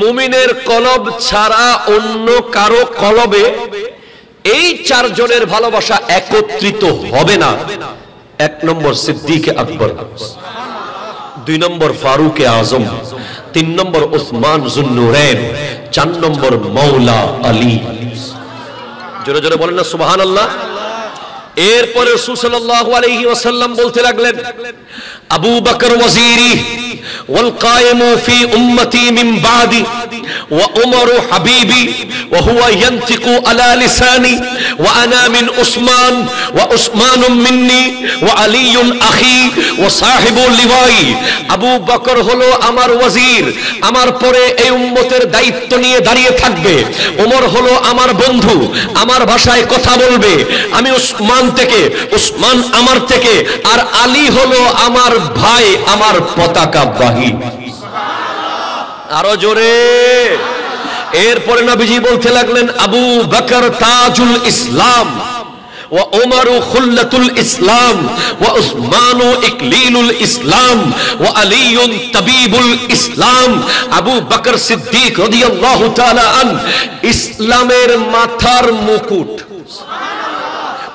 মুমিনের কলব ছাড়া অন্য কারো কলবে এই চারজনের ভালোবাসা একত্রিত হবে না। 1 নম্বর সিদ্দিক আকবর, 2 নম্বর ফারুক আজম, 3 নম্বর উসমান যুন্নুরাইন, 4 নম্বর মৌলা আলী। জোরে জোরে বলেন না সুবহানাল্লাহ। এরপরে রাসূল সাল্লাল্লাহু আলাইহি ওয়াসাল্লাম বলতে লাগলেন, আবু বকর ওয়াজিরি ওয়াল কায়েমু ফি উম্মতি মিন বাদি ওয়া উমরু হাবিবি ওয়া হুয়া ইয়ানতিকু আলা লিসানি ওয়া আনা মিন উসমান ওয়া উসমানুম মিন্নি ওয়া আলীউন আখি ওয়া সাহিবু লিওয়াই। আবু বকর হলো আমার ওয়াজির, আমার পরে এই উম্মতের দায়িত্ব নিয়ে দাঁড়িয়ে থাকবে। ওমর হলো আমার বন্ধু, আমার ভাষায় কথা বলবে। আমি উসমান থেকে, উসমান আমার থেকে, আর আলী হলো আমার ভাই, আমার পতাকাবাহী। আরো জোরে। এরপরে নবীজি বলতে লাগলেন, আবু বকর তাজুল ইসলাম ওয়া উমরু খুল্লাতুল ইসলাম ওয়া উসমানু ইকলিলুল ইসলাম ওয়া আলীউন তাবিবুল ইসলাম। আবু বকর সিদ্দিক রাদিয়াল্লাহু তাআলা আন ইসলামের মাথার মুকুট,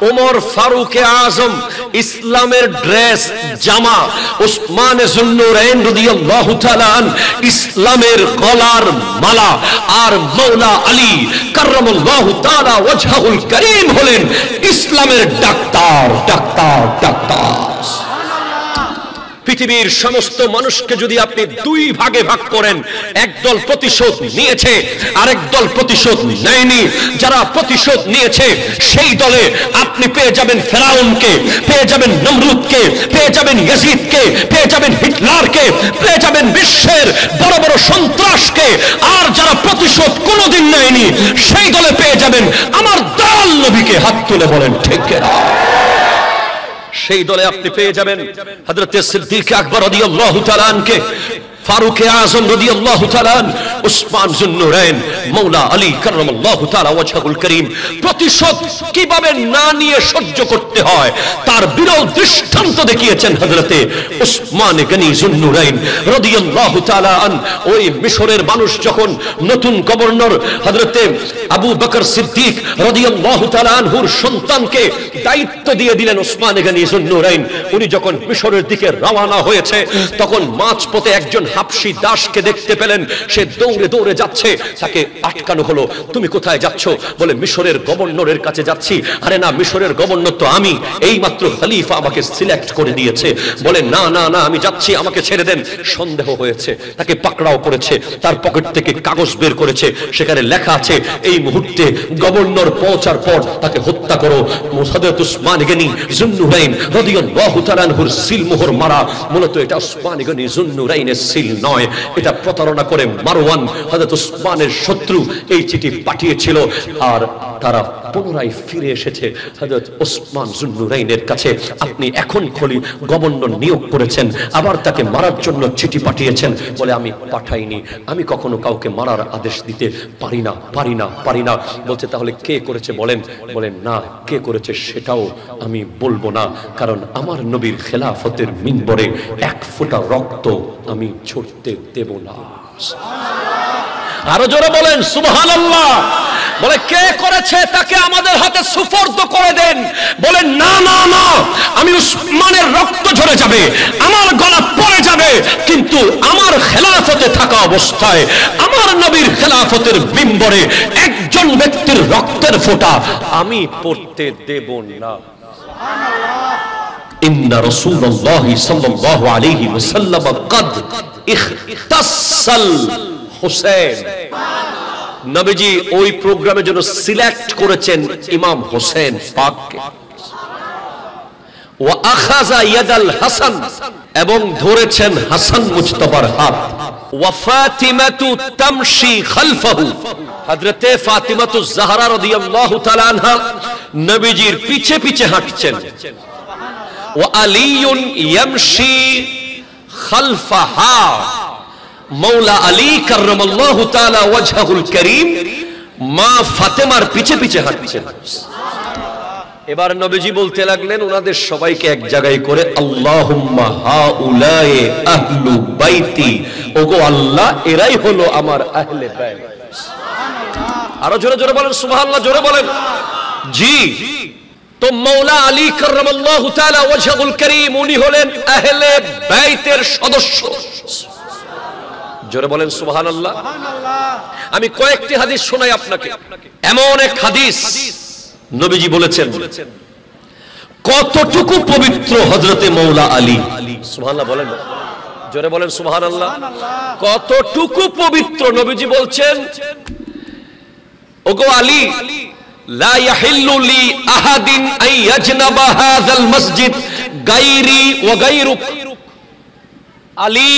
উমর ফারুক আজম ইসলামের ড্রেস জামা, উসমান যুন্নুরাইন রাদিয়াল্লাহু তাআলা আন ইসলামের গলার মালা, আর মৌলা আলী কাররামাল্লাহু তাআলা ওয়াজহুল কারীম হলেন ইসলামের ডাক্তার। Doctor doctor. পৃথিবীর সমস্ত মানুষকে যদি আপনি 2 ভাগে ভাগ করেন, একদল প্রতিশোধ নিয়েছে, আরেক দল প্রতিশোধ নেয়নি। যারা প্রতিশোধ নিয়েছে সেই দলে আপনি পেয়ে যাবেন ফেরাউনকে, পেয়ে যাবেন নমরুদকে, পেয়ে যাবেন ইয়াজিদকে, পেয়ে যাবেন হিটলারকে, পেয়ে যাবেন বিশ্বের বড় বড় সন্ত্রাসকে। আর যারা প্রতিশোধ কোনোদিন নেয়নি সেই দলে পেয়ে যাবেন আমার দয়াল নবীকে। হাত তুলে বলেন ঠিক কিনা? সেই দলে আপনি পেয়ে যাবেন হযরত সিদ্দিক আকবর রাদিয়াল্লাহু তাআলা আনকে, ফারুক আজম রাদিয়াল্লাহু তাআলা আন, উসমান যুন্নুরাইন, মৌলা আলী কাররামাল্লাহু তাআলা ওয়াজহুল কারীম। প্রতিশোধ কিভাবে না নিয়ে সহ্য করতে হয় তার বিরল দৃষ্টান্ত দেখিয়েছেন হযরতে উসমান গনি যুন্নুরাইন রাদিয়াল্লাহু তাআলা আন। ওই মিশরের মানুষ যখন নতুন গভর্নর হযরতে আবু বকর সিদ্দিক রাদিয়াল্লাহু তাআলা আনহুর সন্তানকে দায়িত্ব দিয়ে দিলেন উসমান গনি যুন্নুরাইন, উনি যখন মিশরের দিকে রওনা হয়েছে তখন মাঝপথে একজন হাবশী দাসকে দেখতে পেলেন। সে দৌড়ে দৌড়ে যাচ্ছে, তাকে আটকানো হলো। তুমি কোথায় যাচ্ছ? বলে মিশরের গভর্নরের কাছে যাচ্ছি। আরে না, মিশরের গভর্নর তো আমি, এই মাত্র খলিফা আমাকে সিলেক্ট করে দিয়েছে। বলে না না না, আমি যাচ্ছি, আমাকে ছেড়ে দেন। সন্দেহ হয়েছে, তাকে পাকড়াও করেছে, তার পকেট থেকে কাগজ বের করেছে, সেখানে লেখা আছে এই মুহূর্তে গভর্নর পৌঁছার পর তাকে হত্যা করো। হযরত উসমান গনি যুন্নুরাইন রাদিয়াল্লাহু তাআলা আনহুর সিলমোহর মারা। মূলত এটা উসমান গনি যুন্নুরাইনের সিল নয়, এটা প্রতারণা করে মারওয়ান হযরত উসমানের শত্রু এই চিঠি পাঠিয়েছিল। আর তারা পুনরায় ফিরে এসেছে হযরত উসমান যুন্নুরাইনের কাছে। আপনি এখন খলি গভর্নর নিয়োগ করেছেন, আবার তাকে মারার জন্য চিঠি পাঠিয়েছেন। বলে আমি পাঠাইনি, আমি কখনো কাউকে মারার আদেশ দিতে পারি না, পারি না, পারি না। বলছে তাহলে কে করেছে বলেন? বলেন না, কে করেছে সেটাও আমি বলবো না, কারণ আমার নবীর খেলাফতের মিম্বরে 1 ফোঁটা রক্ত আমি ছড়তে দেব না। আরো জোরে বলেন সুবহানাল্লাহ। বলে কে করেছে তাকে আমাদের হাতে সুপর্দ করে দেন। বলে না না না, আমি উসমানের রক্ত ঝরে যাবে, আমার গলা পড়ে যাবে, কিন্তু আমার খেলাফতে থাকা অবস্থায় আমার নবীর খেলাফতের মিম্বরে একজন ব্যক্তির রক্তের ফোঁটা আমি পড়তে দেব না। ইন্না রাসূলুল্লাহ সাল্লাল্লাহু আলাইহি ওয়াসাল্লাম قد ইখতাসাল হুসাইন। নবীজি ওই প্রোগ্রামের জন্য সিলেক্ট করেছেন ইমাম হোসেন পাককে। ওয়া আখাযা ইয়াদাল হাসান, এবং ধরেছেন হাসান মুজতবার হাত। ওয়া ফাতিমাতু তামশি খালফাহু, হযরতে ফাতিমাতুজ জাহরা রাদিয়াল্লাহু তাআলা আনহা নবীজির পিছে পিছে হাঁটছেন। ওয়া আলীউন ইয়ামশি খালফাহা, মৌলা আলী কাররামাল্লাহু তাআলা ওয়াজহুল কারীম মা ফাতেমার পিছে পিছে হাঁটছেন। এবার নবীজি বলতে লাগলেন ওনাদের সবাইকে এক জায়গায় করে, আল্লাহুম্মা হাউলাই আহলু বাইতি, ওগো আল্লাহ এরাই হলো আমার আহলে বাইত। আরো জোরে জোরে বলেন সুবহানাল্লাহ, জোরে বলেন। জি, তো মাওলা আলী কাররামাল্লাহু তাআলা ওয়াজহুল কারীম উনি হলেন আহলে বাইতের সদস্য। জোরে বলেন সুবহানাল্লাহ। আমি কয়েকটি হাদিস শোনাই আপনাকে। এমন এক হাদিস নবীজি বলেছেন কতটুকু পবিত্র হযরতে মাওলা আলী। সুবহানাল্লাহ বলেন, জোরে বলেন সুবহানাল্লাহ। কতটুকু পবিত্র নবীজি বলছেন, ওগো আলী, লা ইয়াহিল্লু লি আহাদিন আন ইয়াজনাবা হাযাল মসজিদ গায়রি ওয়া গায়রুক। আলী,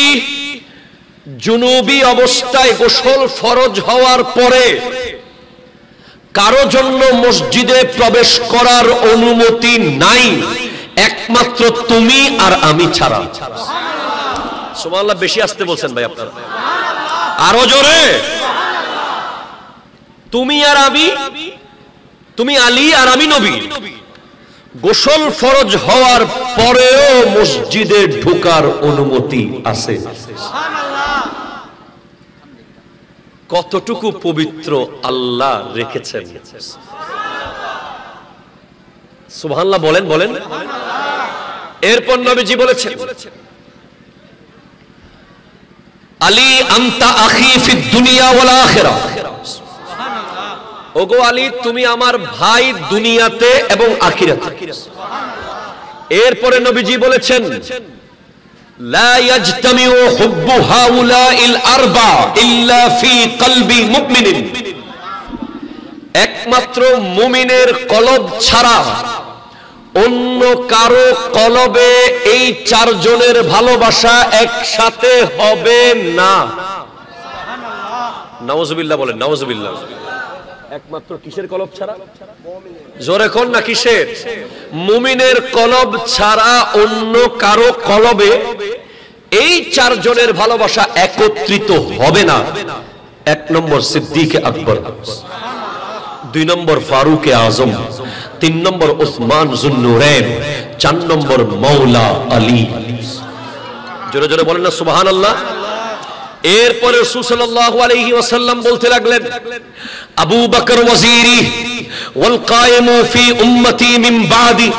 জুনুবি অবস্থায় গোসল ফরজ হওয়ার পরে কারো জন্য মসজিদে প্রবেশ করার অনুমতি নাই, একমাত্র তুমি আর আমি ছাড়া। সুবহানাল্লাহ। বেশি আসতে বলছেন ভাই আপনারা, আরো জোরে। তুমি আর আমি, তুমি আলী আর আমি নবী, গোসল ফরজ হওয়ার পরেও মসজিদে ঢোকার অনুমতি আছে। কতটুকু পবিত্র আল্লাহ রেখেছেন। সুবহানাল্লাহ বলেন, বলেন। এরপর নবীজি বলেছেন, আলী আনতা আখি ফিদ দুনিয়া ওয়াল আখিরাহ। ওগো আলী, তুমি আমার ভাই দুনিয়াতে এবং আখিরাতে। এরপরে নবীজি বলেছেন, লা ইয়াজতামিউ হুব্বু হাউলাইল আরবা ইল্লা ফি কলবি মুমিনিন। একমাত্র মুমিনের কলব ছাড়া অন্য কারো কলবে এই চারজনের ভালোবাসা একসাথে হবে না। নাউজুবিল্লাহ বলেন, নাউজুবিল্লাহ। একমাত্র কিসের কলব ছাড়া? জোরে কোন না কিসের? মুমিনের কলব ছাড়া অন্য কারো কলবে এই চারজনের ভালোবাসা একত্রিত হবে না। এক নম্বর সিদ্দিক আকবর, দুই নম্বর ফারুক আজম, তিন নম্বর উসমান যুন্নুরাইন, চার নম্বর মাওলা আলী। জোরে জোরে বলেন না সুবহানাল্লাহ। এরপরে রাসূল সাল্লাল্লাহু আলাইহি ওয়াসাল্লাম বলতে লাগলেন, আবু বকর ওয়াজিরি ওয়াল কায়েমু ফি উম্মতি মিন বাদি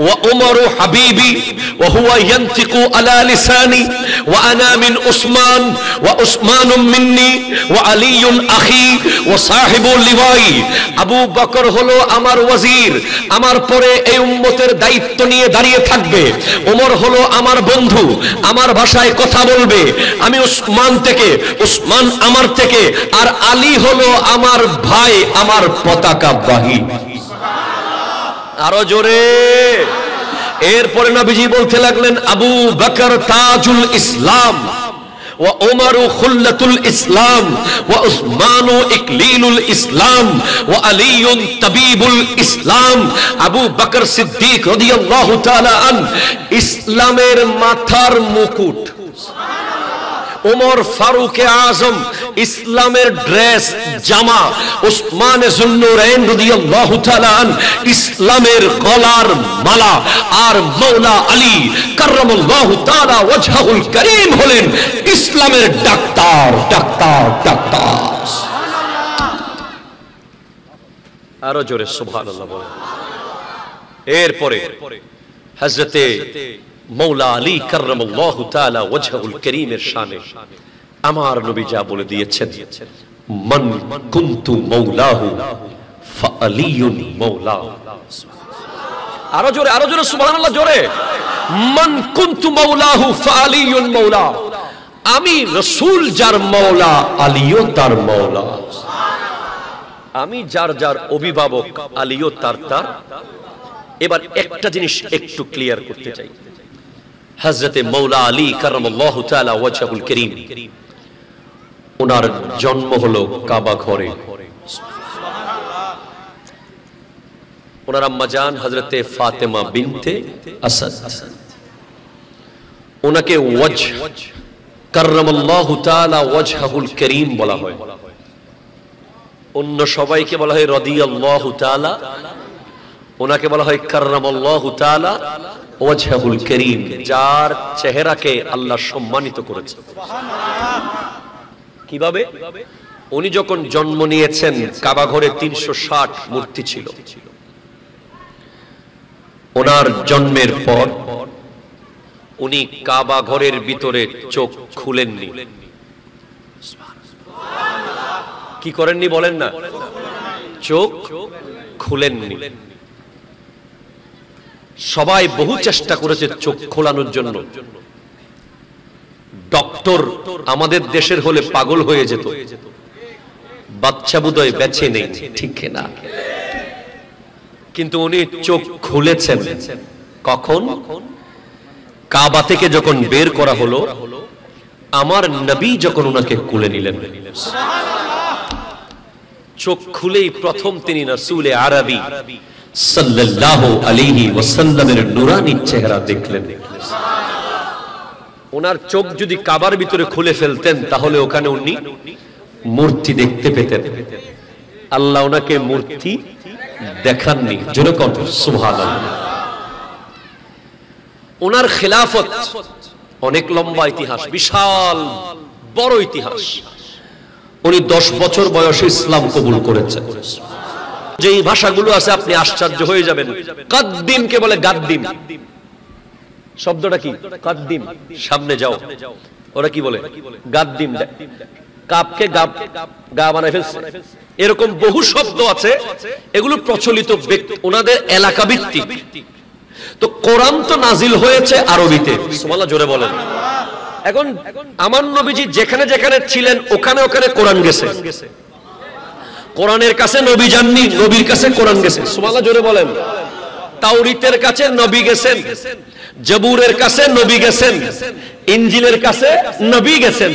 ওয়া উমরু হাবিবি ওয়া হুয়া ইয়ানতিকু আলা লিসানি ওয়া আনা মিন উসমান ওয়া উসমানুম মিন্নি ওয়া আলীউন আখি ওয়া সাহিবু লিওয়াই। আবু বকর হলো আমার ওয়াজির, আমার পরে এই উম্মতের দায়িত্ব নিয়ে দাঁড়িয়ে থাকবে। ওমর হলো আমার বন্ধু, আমার ভাষায় কথা বলবে। আমি উসমান থেকে, উসমান আমার থেকে, আর আলী হলো আমার ভাই, আমার পতাকা বাহী। আরো জোরে। এরপরে নবীজি বলতে লাগলেন, আবু বকর তাজুল ইসলাম ওয়া উমরু খুল্লাতুল ইসলাম ওয়া উসমানু ইকলিলুল ইসলাম ওয়া আলীউন তাবিবুল ইসলাম। আবু বকর সিদ্দিক রাদিয়াল্লাহু তাআলা আন ইসলামের মাথার মুকুট, উমর ফারুক আজম ইসলামের ড্রেস জামা, উসমান যুন্নুরাইন রাদিয়াল্লাহু তাআলা আন ইসলামের গলার মালা, আর মাওলা আলী কাররামাল্লাহু তাআলা ওয়াজহুল কারীম হলেন ইসলামের ডাক্তার, ডাক্তার, ডাক্তার। আরো জোরে সুবহানাল্লাহ বলেন। এরপরে হযরতে মাওলা আলী কাররামাল্লাহু তাআলা ওয়াজহুল কারীমের শানে আমার নবী যা বলে দিয়েছেন, মান কুনতু মাওলাহু ফাআলিয়ুন মাওলা। আরো জোরে, আরো জোরে সুবহানাল্লাহ, জোরে। মান কুনতু মাওলাহু ফাআলিয়ুন মাওলা। আমি রাসূল যার মাওলা, আলীও তার মাওলা। আমি যার যার অভিভাবক, আলীও তার তার। এবার একটা জিনিস একটু ক্লিয়ার করতে চাই। হযরতে মাওলা আলী কাররামাল্লাহু তাআলা ওয়াজহুল কারীম, ওনার জন্ম হলো কাবা ঘরে। ওনার আম্মা জান হযরতে ফাতেমা বিনতে আসাদ, ওনাকে ওয়াজহ কাররামাল্লাহু তাআলা ওয়াজহুল কারীম বলা হয়। অন্য সবাইকে বলা হয় রাদিয়াল্লাহু তাআলা ওনাকে বলা হয় কাররামাল্লাহু তাআলা ওয়াজহুল কারীম, যার চেহারাকে আল্লাহ সম্মানিত করেছে। কিভাবে? উনি যখন জন্ম নিয়েছেন কাবা ঘরে 360 মূর্তি ছিল। ওনার জন্মের পর উনি কাবা ঘরের ভিতরে চোখ খুলেননি। কি করেননি বলেন না? চোখ খুলেননি। সবাই বহু চেষ্টা করেছে চোখ খোলানোর জন্য। ডক্টর আমাদের দেশের হলে পাগল হয়ে যেত, বাচ্চা বুদয় বেঁচে নেই, ঠিক না? কিন্তু উনি চোখ খুলেছেন কখন? কাবা থেকে যখন বের করা হলো, আমার নবী যখন ওনাকে কোলে নিলেন, চোখ খুলেই প্রথম তিনি রাসূলে আরবি সাল্লাল্লাহু আলাইহি ওয়াসাল্লামের নূরানী চেহারা দেখলেন। ওনার চোখ যদি কাবার ভিতরে খুলে ফেলতেন তাহলে ওখানে উনি মূর্তি দেখতে পেতেন। আল্লাহ ওনাকে মূর্তি দেখাননি। জোরে কোন সুবহানাল্লাহ। ওনার খেলাফত অনেক লম্বা ইতিহাস, বিশাল বড় ইতিহাস। উনি 10 বছর বয়সে ইসলাম কবুল করেছেন। যেই ভাষাগুলো আছে আপনি আশ্চর্য হয়ে যাবেন। কাদ্দিম কে বলে গাদ্দিম। শব্দটা কি? কাদ্দিম, সামনে যাও। ওরা কি বলে? গাদ্দিম। কাপকে গাব, গা বানায় ফেলছে। এরকম বহু শব্দ আছে, এগুলো প্রচলিত ওনাদের এলাকা ভিত্তিক। তো কোরআন তো নাজিল হয়েছে আরবিতে। সুবহানাল্লাহ, জোরে বলেন। এখন আমার নবীজি যেখানে যেখানে ছিলেন ওখানে ওখানে কোরআন গেছে। কোরআনের কাছে নবী যাননি, নবীর কাছে কোরআন গেছে। সুবহানাল্লাহ, জোরে বলেন। তাওরীতের কাছে নবী গেছেন, জবুরের কাছে নবী গেছেন, ইনজিলের কাছে নবী গেছেন,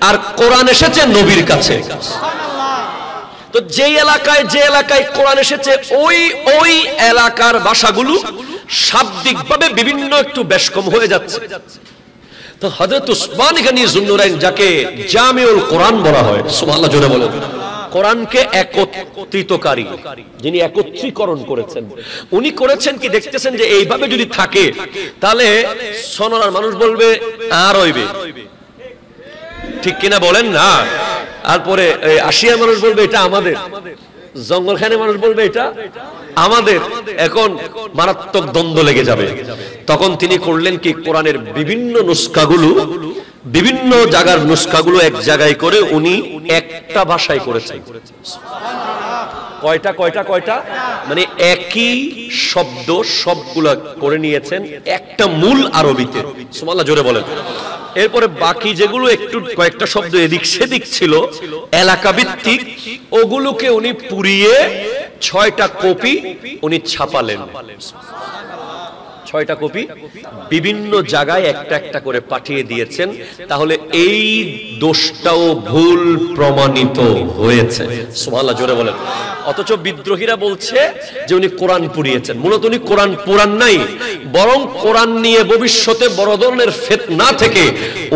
আর কোরআন এসেছে নবীর কাছে। তো যে এলাকায় কোরআন এসেছে ওই এলাকার ভাষাগুলো শাব্দিকভাবে বিভিন্ন একটু বেশ কম হয়ে যাচ্ছে। তো হযরত উসমান গনি যুন্নুরাইন, যাকে জামিউল কোরআন বলা হয়, সুবহানাল্লাহ, জোরে বলেন, কোরআনকে একত্রিতকারী, যিনি একত্রীকরণ করেছেন, উনি করেছেন কি? দেখতেছেন যে এইভাবে যদি থাকে তাহলে সোনার মানুষ বলবে আর হইবে, ঠিক কিনা বলেন না? তারপরে আশিয়ার মানুষ বলবে এটা আমাদের, জঙ্গলখানে মানুষ বলবে এটা আমাদের। এখন মারাত্মক দ্বন্দ্ব লেগে যাবে। তখন তিনি করলেন কি? কোরআনের বিভিন্ন নুসখাগুলো, বিভিন্ন জায়গার নুসখাগুলো এক জায়গায় করে উনি একটা ভাষায় করেছেন। কয়টা? মানে একই শব্দ সবগুলা করে নিয়েছেন একটা মূল আরবিতে। সুবহানাল্লাহ, জোরে বলেন। এরপরে বাকি যেগুলো একটু কয়েকটা শব্দ এদিক সেদিক ছিল এলাকা ভিত্তিক, ওগুলোকে উনি পুড়িয়ে 6টা কপি উনি ছাপালেন। 6টা কপি বিভিন্ন জায়গায় একটা একটা করে পাঠিয়ে দিয়েছেন। তাহলে এই দোষটাও ভুল প্রমাণিত হয়েছে। সুবহানাল্লাহ, জোরে বলেন। অথচ বিদ্রোহীরা বলছে যে উনি কোরআন পুড়িয়েছেন। মূলত উনি কোরআন পুরান নাই, বরং কোরআন নিয়ে ভবিষ্যতে বড় ধরনের ফিতনা থেকে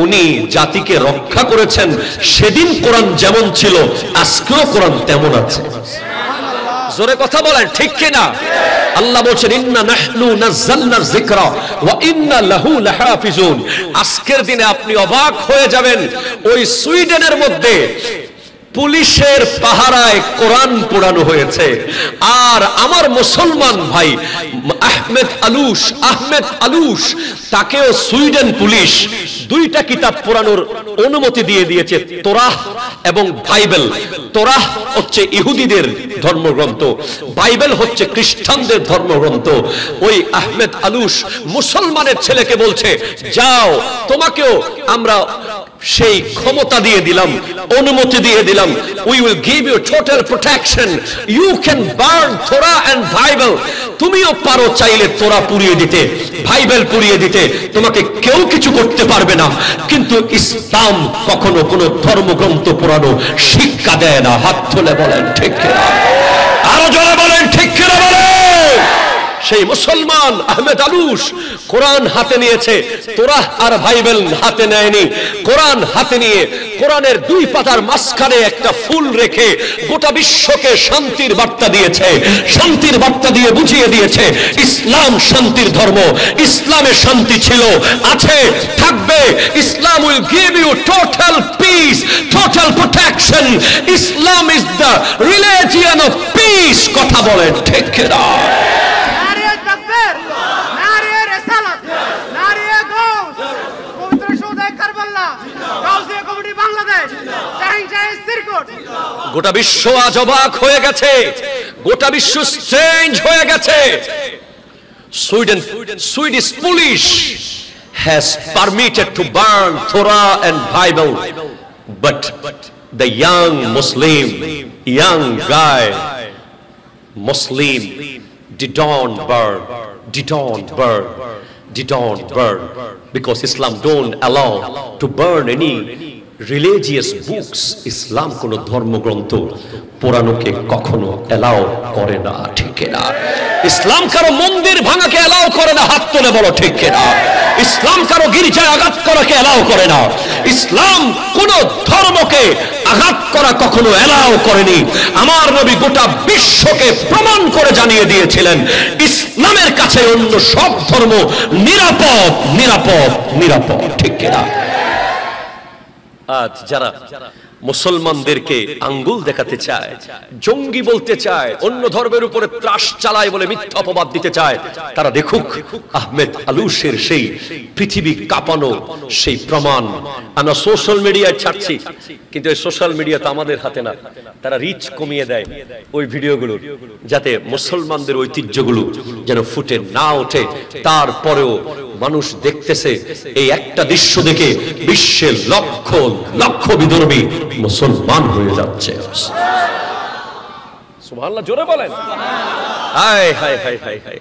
উনি জাতিকে রক্ষা করেছেন। সেদিন কোরআন যেমন ছিল আজকেও কোরআন তেমন আছে। জোরে কথা বলেন, ঠিক কিনা? আল্লাহ বলেন ইন্না নাহনু নাযালনা যিকরা ওয়া ইন্না লাহু লাহাফিজুন। আজকের দিনে আপনি অবাক হয়ে যাবেন, ওই সুইডেনের মধ্যে পুলিশের পাহারায় কোরআন পোড়ানো হয়েছে। আর আমার মুসলমান ভাই আহমেদ আলুশ তাকেও সুইডেন পুলিশ 2টা কিতাব পোড়ানোর অনুমতি দিয়ে দিয়েছে, তোরাহ এবং বাইবেল। তোরাহ হচ্ছে ইহুদিদের ধর্মগ্রন্থ, বাইবেল হচ্ছে খ্রিস্টানদের ধর্মগ্রন্থ। ওই আহমেদ আলুশ মুসলমানের ছেলেকে বলছে, যাও, তোমাকেও আমরা সেই ক্ষমতা দিয়ে দিলাম, অনুমতি দিয়ে দিলাম। We will give you total protection. You can burn Torah and Bible. তুমিও পারো চাইলে তোরা পুড়িয়ে দিতে, বাইবেল পুড়িয়ে দিতে, তোমাকে কেউ কিছু করতে পারবে না। কিন্তু ইসলাম কখনো কোনো ধর্মগ্রন্থ পোড়ানো শিক্ষা দেয় না। হাত তুলে বলেন ঠিক কিনা? আরো জোরে বলেন ঠিক কিনা বলেন। সেই মুসলমান আহমেদ আলুস কোরআন হাতে নিয়েছে, তোরাহ আর বাইবেল হাতে নেয়নি। কোরআন হাতে নিয়ে কোরআনের 2 পাতার মাঝখানে একটা ফুল রেখে গোটা বিশ্বকে শান্তির বার্তা দিয়েছে। শান্তির বার্তা দিয়ে বুঝিয়ে দিয়েছে ইসলাম শান্তির ধর্ম, ইসলামে শান্তি ছিল, আছে, থাকবে। ইসলাম will give you total peace, total protection. Islam is the religion of peace. কথা বলেন ঠিক কি না? নারে তাকবীর, নারে রিসালাত, নারে গাউস, পবিত্র শহীদ কারবালা, গাউসিয়া কমিটি বাংলাদেশ, জাহিন জাহিদ সিরকুট। গোটা বিশ্ব আজ অবাক হয়ে গেছে, গোটা বিশ্ব চেঞ্জ হয়ে গেছে। Swedish police has permitted to burn Torah and Bible, but the young Muslim, young guy, Muslim, didn't burn, because Islam don't allow to burn any religious books. Islam কোনো ধর্মগ্রন্থ পোড়ানোকে কখনো এলাও করে না, ঠিক না? ইসলাম কারো মন্দির ভাঙাকে এলাও করে না, হাত তুলে বলো ঠিক না? ইসলাম কারো গির্জায় আঘাত করাকে এলাও করে না। ইসলাম কোন ধর্মকে আঘাত করা কখনো এলাও করেনি। আমার নবী গোটা বিশ্বকে প্রমাণ করে জানিয়ে দিয়েছিলেন ইসলামের কাছে অন্য সব ধর্ম নিরাপদ, নিরাপদ, নিরাপদ, ঠিক না? আজ যারা মুসলমানদেরকে আঙ্গুল দেখাতে চায়, জঙ্গি বলতে চায়, অন্য ধর্মের উপরে ত্রাস চালায় বলে মিথ্যা অপবাদ দিতে চায়, তারা দেখুক আহমেদ আলুসের সেই পৃথিবী কাঁপানো সেই প্রমাণ। আমরা সোশ্যাল মিডিয়ায় ছাড়ছি, কিন্তু এই সোশ্যাল মিডিয়া তো আমাদের হাতে না। তারা রিচ কমিয়ে দেয় ওই ভিডিওগুলোর, যাতে মুসলমানদের ঐতিহ্যগুলো যেন ফুটে না ওঠে। তারপরেও মানুষ দেখতেছে এই একটা দৃশ্য দেখে বিশ্বের লক্ষ লক্ষ বিধর্মী মুসলমান হয়ে যাচ্ছে। সুবহানাল্লাহ, জোরে বলেন। হায় হায় হায় হায় হায়।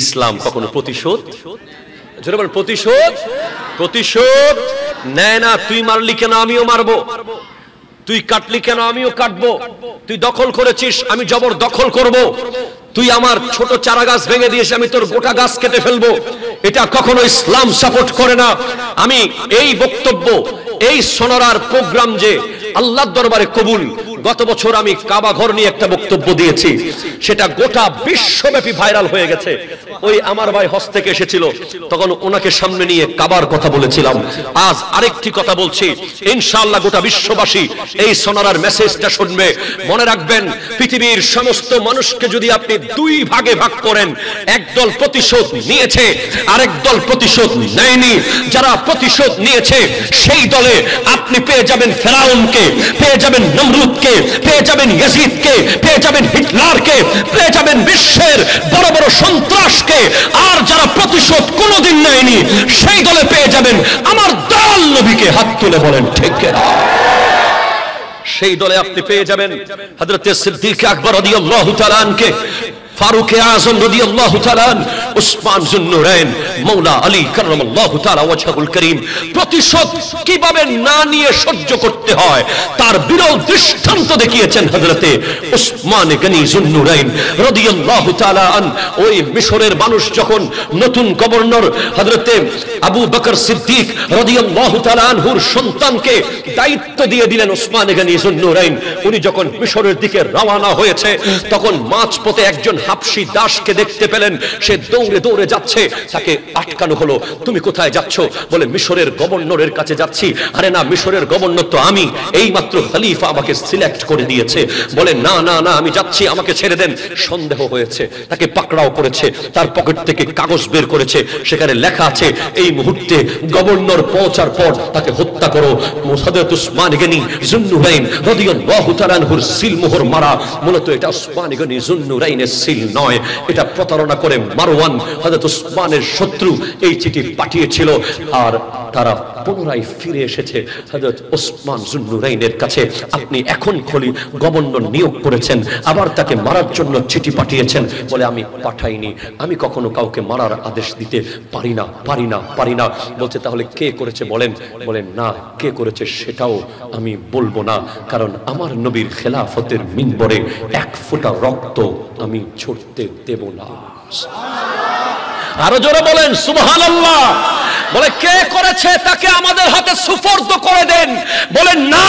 ইসলাম কখনো প্রতিশোধ, জোরে বলেন, প্রতিশোধ নেয় না। তুই মারলি কেন আমিও মারবো, তুই কাটলি কেন আমিও কাটবো, তুই দখল করেছিস আমি জবর দখল করব, তুই আমার ছোট চারা গাছ ভেঙে দিয়েছিস আমি তোর গোটা গাছ কেটে ফেলবো। এটা কখনো ইসলাম সাপোর্ট করে না। আমি এই বক্তব্য, এই সোনারার প্রোগ্রাম যে আল্লাহর দরবারে কবুল। গত বছর আমি কাবা ঘর নিয়ে একটা বক্তব্য দিয়েছি, সেটা গোটা বিশ্বব্যাপী ভাইরাল হয়ে গেছে। ওই আমার ভাই হজ থেকে এসেছিল, তখন ওনাকে সামনে নিয়ে কাবার কথা বলেছিলাম। আজ আরেকটি কথা বলছি, ইনশাআল্লাহ গোটা বিশ্ববাসী এই সোনারার মেসেজটা শুনবে। মনে রাখবেন, পৃথিবীর সমস্ত মানুষকে যদি আপনি 2 ভাগে ভাগ করেন, একদল প্রতিশোধ নিয়েছে, আরেক দল প্রতিশোধ নেয়নি। যারা প্রতিশোধ নিয়েছে সেই দলে আপনি পেয়ে যাবেন ফেরাউনকে, পেয়ে যাবেন নমরুদকে, পেয়ে যাবেন ইয়াজিদকে, পেয়ে যাবেন হিটলারকে, পেয়ে যাবেন বিশ্বের বড় বড় সন্ত্রাসকে। আর যারা প্রতিশোধ কোনোদিন নেয়নি সেই দলে পেয়ে যাবেন আমার দল নবীকে। হাত তুলে বলেন ঠিক কিনা? সেই দলে আপনি পেয়ে যাবেন হযরত সিদ্দিক আকবর রাদিয়াল্লাহু তাআলা আনকে, ফারুক আযম রাদিয়াল্লাহু তাআলা, উসমান যুন্নুরাইন, মাওলা আলী কাররামাল্লাহু তাআলা ওয়াজহুল করিম। প্রতিশোধ কিভাবে না নিয়ে সহ্য করতে হয় তার বিরল দৃষ্টান্ত দেখিয়েছেন হযরতে উসমান গনি যুন্নুরাইন রাদিয়াল্লাহু তাআলা আন। ওই মিশরের মানুষ যখন নতুন গভর্নর হযরতে আবু বকর সিদ্দিক রাদিয়াল্লাহু তাআলা আনহুর সন্তানকে দায়িত্ব দিয়ে দিলেন উসমান গনি যুন্নুরাইন, উনি যখন মিশরের দিকে রওনা হয়েছে তখন মাঝপথে একজন হাবশী দাসকে দেখতে পেলেন, সে দৌড়ে দৌড়ে যাচ্ছে, তাকে আটকানো হলো। তুমি কোথায় যাচ্ছ? বলে মিশরের গভর্নরের কাছে যাচ্ছি। আরে না, মিশরের গভর্নর তো আমি, এই মাত্র খলিফা আমাকে সিলেক্ট করে দিয়েছে। বলে না না না, আমি যাচ্ছি, আমাকে ছেড়ে দেন। সন্দেহ হয়েছে, তাকে পাকড়াও করেছে, তার পকেট থেকে কাগজ বের করেছে, সেখানে লেখা আছে এই মুহূর্তে গভর্নর পৌঁছার পর তাকে হত্যা করো। হযরত উসমান গনি যুন্নুরাইন রাদিয়াল্লাহু তাআলা আনহুর সিলমোহর মারা। মূলত এটা উসমান গনি যুন্নুরাইনের সিল নয়, এটা প্রতারণা করে মারওয়ান হযরত উসমানের শত্রু এই চিঠি পাঠিয়েছিল। আর তারা পুনরায় ফিরে এসেছে হযরত ওসমান যুন্নুরাইনের কাছে। আপনি এখন গভর্নর নিয়োগ করেছেন, আবার তাকে মারার জন্য চিঠি পাঠিয়েছেন। বলে আমি পাঠাইনি, আমি কখনো কাউকে মারার আদেশ দিতে পারি না। বলছে তাহলে কে করেছে বলেন? বলেন না, কে করেছে সেটাও আমি বলবো না, কারণ আমার নবীর খেলাফতের মিম্বরে এক ফোঁটা রক্ত আমি ছড়তে দেব না। আরো জোরে বলেন সুবহানাল্লাহ। বলে কে করেছে তাকে আমাদের হাতে সুপর্দ করে দেন। বলে না,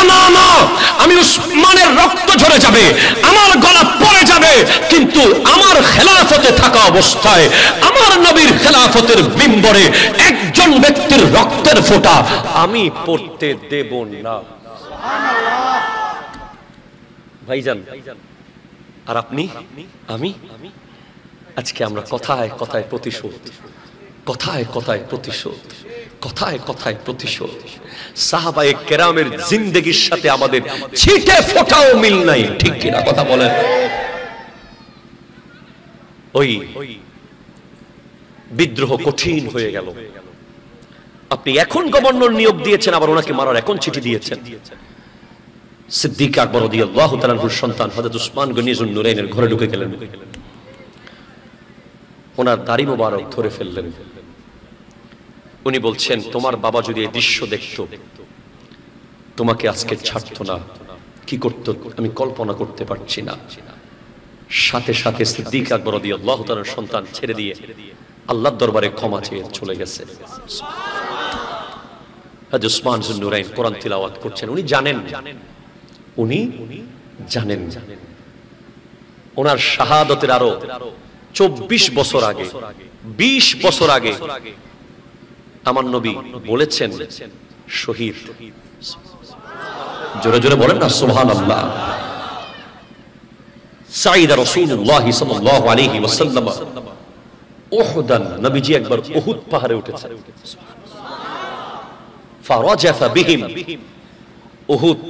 আমি উসমানের রক্ত ঝরে যাবে, আমার গলা পড়ে যাবে, কিন্তু আমার খেলাফতে থাকা অবস্থায় আমার নবীর খেলাফতের মিম্বরে একজন ব্যক্তির রক্তের ফোঁটা আমি পড়তে দেব না। ভাইজান, আর আপনি আমি আজকে আমরা কথায় কথায় প্রতিশোধ। সাহাবায়ে কেরামের জিন্দেগির সাথে আমাদের ছিটে ফোঁটাও মিল নাই, ঠিক কিনা কথা বলেন? ওই বিদ্রোহ কঠিন হয়ে গেল। আপনি এখন গভর্নর নিয়োগ দিয়েছেন, আবার ওনাকে মারার এখন চিঠি দিয়েছেন। সিদ্দিক আকবর রাদিয়াল্লাহু তাআলা আনহুর সন্তান হযরত উসমান গনি যুন্নুরাইনের ঘরে ঢুকে গেলেন। ওনার দাড়ি মোবারক ধরে ফেললেন। উনি বলছেন, তোমার বাবা যদি এই দৃশ্য দেখতো তোমাকে আজকে ছাড়তো না। কি করতো আমি কল্পনা করতে পারছি না। সাথে সাথে সিদ্দিক আকবর রাদিয়াল্লাহু তাআলার সন্তান ছেড়ে দিয়ে আল্লাহর দরবারে ক্ষমা চেয়ে চলে গেছে। হযরত উসমান যুন্নুরাইন কোরআন তিলাওয়াত করছেন। উনি জানেন ওনার শাহাদাতের আরো 24 বছর আগে, 20 বছর আগে আমার নবী বলেছেন শহীদ। জোরে জোরে বলেন না সুবহানাল্লাহ। সাইদা রাসূলুল্লাহ সাল্লাল্লাহু আলাইহি ওয়াসাল্লাম উহুদান, নবীজি একবার উহুদ পাহাড়ে উঠেছেন। ফারাজাফা বিহিম, উহুদ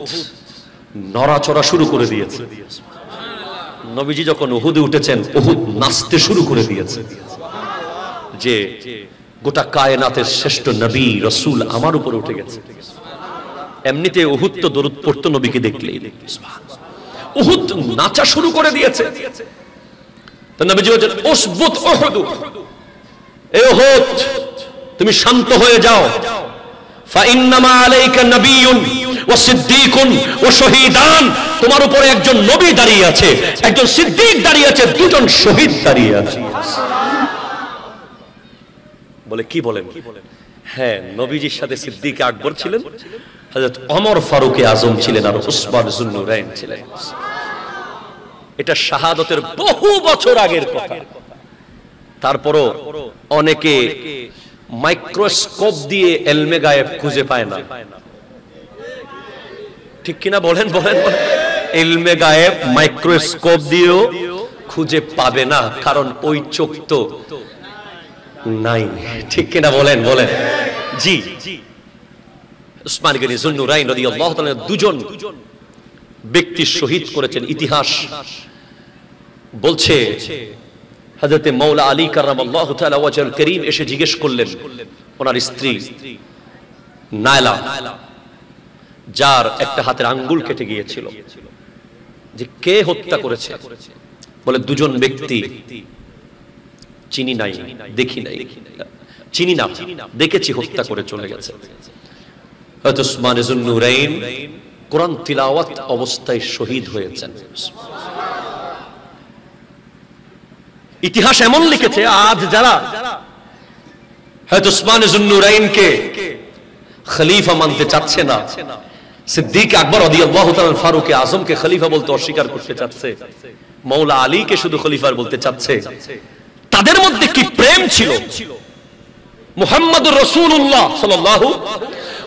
নড়াচড়া শুরু করে দিয়েছে। নবীজি যখন উহুদে উঠেছেন, উহুদ নাচতে শুরু করে দিয়েছে যে গোটা কায়নাতের শ্রেষ্ঠ নবী রাসূল আমার উপরে উঠে গেছে। এমনিতে উহুদ তো দরুদ পড়তো নবীকে দেখলেই, উহুদ নাচা শুরু করে দিয়েছে। তো নবীজি বলেন, উসবুত উহুদ, এ উহুদ তুমি শান্ত হয়ে যাও। ফাইন্নামা আলাইকা নাবিয়্যুন ওয়া সিদ্দীকুন ওয়া শহীদান, তোমার উপরে একজন নবী দাঁড়িয়ে আছে, একজন সিদ্দিক দাঁড়িয়ে আছে, দুজন শহীদ দাঁড়িয়ে আছে। বলে কি বলেন? হ্যাঁ, নবীজির সাথে সিদ্দিক আকবর ছিলেন, হযরত ওমর ফারুক আজম ছিলেন, আর উসমান যুন্নুরাইন ছিলেন। এটা শাহাদাতের বহু বছর আগের কথা। তারপরও অনেকে মাইক্রোস্কোপ দিয়ে এলমে গায়েব খুঁজে পায় না, ঠিক কিনা বলেন? এলমে গায়েব মাইক্রোস্কোপ দিয়েও খুঁজে পাবে না, কারণ ওই চোখ তো নাই, ঠিক কিনা বলেন? জি, উসমান গনি যুন্নুরাইন রাদিয়াল্লাহু তাআলা দুজন ব্যক্তি শহীদ করেছেন। ইতিহাস বলছে হযরতে মাওলা আলী কাররামাল্লাহু তাআলা ওয়াজহুল কারীম এসে জিজ্ঞেস করলেন ওনার স্ত্রী নায়লা, যার একটা হাতের আঙ্গুল কেটে গিয়েছিল, যে কে হত্যা করেছে? বলে দুজন ব্যক্তি, চিনি নাই, দেখি নাই, চিনি না, দেখেছি হত্যা করে চলে গেছে। হযরত উসমান যুন্নুরাইন কোরআন তিলাওয়াত অবস্থায় শহীদ হয়েছেন। ইতিহাস এমন লিখেছে, আজ যারা হযরত উসমান যুন্নুরাইনকে খলিফা মানতে চাচ্ছে না, সিদ্দিক আকবর রাদিয়াল্লাহু তাআলা ফারুক আজমকে খলিফা বলতে অস্বীকার করতে চাচ্ছে, মাওলা আলীকে শুধু খলিফা বলতে চাচ্ছে, তাদের মধ্যে কি প্রেম ছিল! মুহাম্মদুর রাসূলুল্লাহ সাল্লাল্লাহু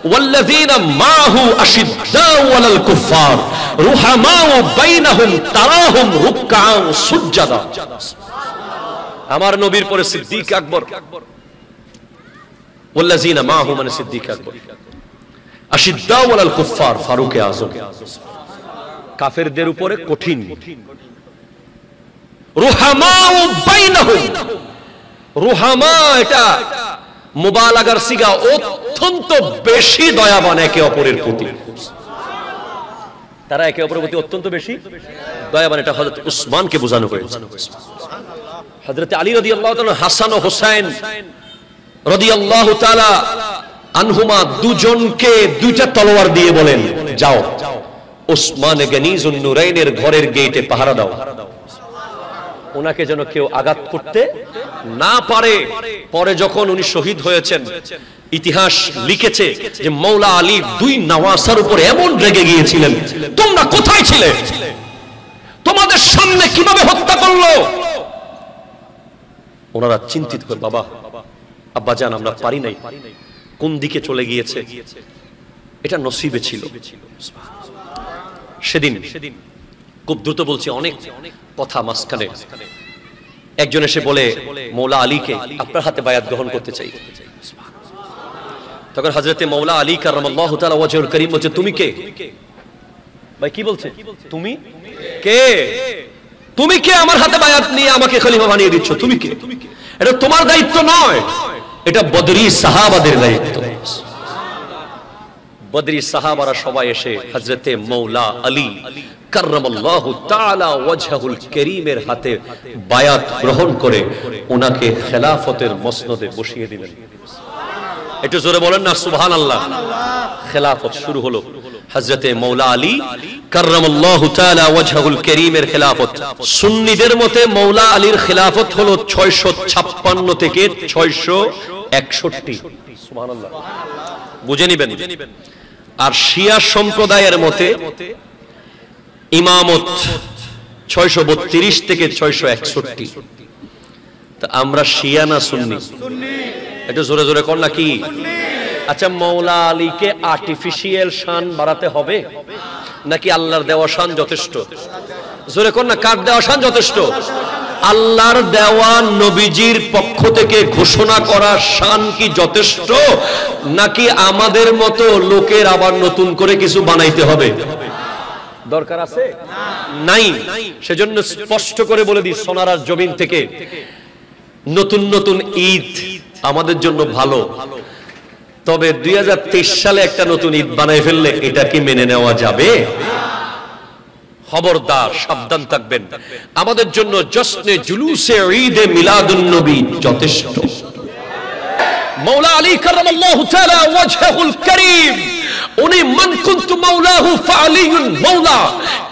ওয়াল্লাযীনা মাহু আশিদ্দাউ আলাল কুফার রুহামাউ বাইনাহুম তারাহুম রুকআন সুজদা। আমার নবীর পরে সিদ্দিক আকবর, ওয়াল্লাযীনা মাহু মানে সিদ্দিক আকবর, আশিদ্দাউ আলাল কুফার ফারুক আজম, কাফেরদের উপরে কঠিন, রুহামাউ বাইনাহুম, রুহামা এটা মুবালাগার সিগা, অত্যন্ত বেশি দয়াবান একে অপরের প্রতি। তারা একে অপরের প্রতি অত্যন্ত বেশি দয়াবান, এটা হযরত উসমানকে বোঝানো হয়েছে। হযরত আলী রাদিয়াল্লাহু তাআলা হাসান ও হুসাইন রাদিয়াল্লাহু তাআলা আনহুমা দুজনকে দুইটা তলোয়ার দিয়ে বলেন, যাও উসমান গনি যুন নুরাইনের ঘরের গেটে পাহারা দাও, ওনাকে যেন কেউ আঘাত করতে না পারে। পরে যখন উনি শহীদ হয়েছেন, ইতিহাস লিখেছে যে মৌলা আলী দুই নওয়াসার উপর এমন রেগে গিয়েছিলেন, তোমরা কোথায় ছিলে, তোমাদের সামনে কিভাবে হত্যা করলো। ওনারা চিন্তিত হলেন, বাবা আব্বাজান আমরা পারি নাই, কোন দিকে চলে গিয়েছে, এটা নসিবে ছিল। সেদিন খুব দ্রুত বলছি, অনেক কথা মাঝখানে, একজন এসে বলে মৌলা আলীকে আপনার হাতে বায়াত গ্রহণ করতে চাই। তখন হযরতে মৌলা আলী কাররামাল্লাহু তাআলা ওয়াজহুল কারীম বলছে, তুমি কে ভাই? কি বলছে? তুমি কে? তুমি কে আমার হাতে বায়াত নিয়ে আমাকে খলিফা বানিয়ে দিচ্ছ? তুমি কে? এটা তোমার দায়িত্ব নয়, এটা বদরি সাহাবাদের দায়িত্ব। বদরি সাহাবারা সবাই এসে হযরতে মৌলা আলী কাররামাল্লাহু তাআলা ওয়াজহুল কারীমের হাতে বায়াত গ্রহণ করে ওনাকে খেলাফতের মসনদে বসিয়ে দিলেন। একটু জোরে বলেন না সুবহানাল্লাহ। খেলাফত শুরু হলো হযরতে মৌলা আলী কাররামাল্লাহু তাআলা ওয়াজহুল কারীমের খেলাফত। সুন্নিদের মতে মৌলা আলীর খেলাফত হলো 656 থেকে 661। সুবহানাল্লাহ, বুঝে নিবেন। আর শিয়া সম্প্রদায়ের মতে ইমামত 632 থেকে 661। তা আমরা শিয়া না সুন্নি? একটু জোরে জোরে কর না কি? আচ্ছা, মৌলা আলীকে আর্টিফিশিয়াল শান বাড়াতে হবে নাকি আল্লাহর দেওয়া শান যথেষ্ট? জোরে কর না, কার দেওয়া শান যথেষ্ট? আল্লাহর দেওয়া নবীজির পক্ষ থেকে ঘোষণা করা শান কি যথেষ্ট, নাকি আমাদের মতো লোকের আবার নতুন করে কিছু বানাইতে হবে? দরকার আছে? নাই। সেজন্য স্পষ্ট করে বলে দিই সোনারার জমিন থেকে, নতুন নতুন ঈদ আমাদের জন্য ভালো, তবে 2023 সালে একটা নতুন ঈদ বানাই ফেললে এটা কি মেনে নেওয়া যাবে? খবরদার, সাবধান থাকবেন। আমাদের জন্য জশ্নে জুলুসে ঈদে মিলাদুন নবী যথেষ্ট। মৌলা আলী কাররামাল্লাহু তাআলা ওয়াজহুল কারীম উনি মান কুনতু মাওলাহু ফাআলিয়ুন মাওলা,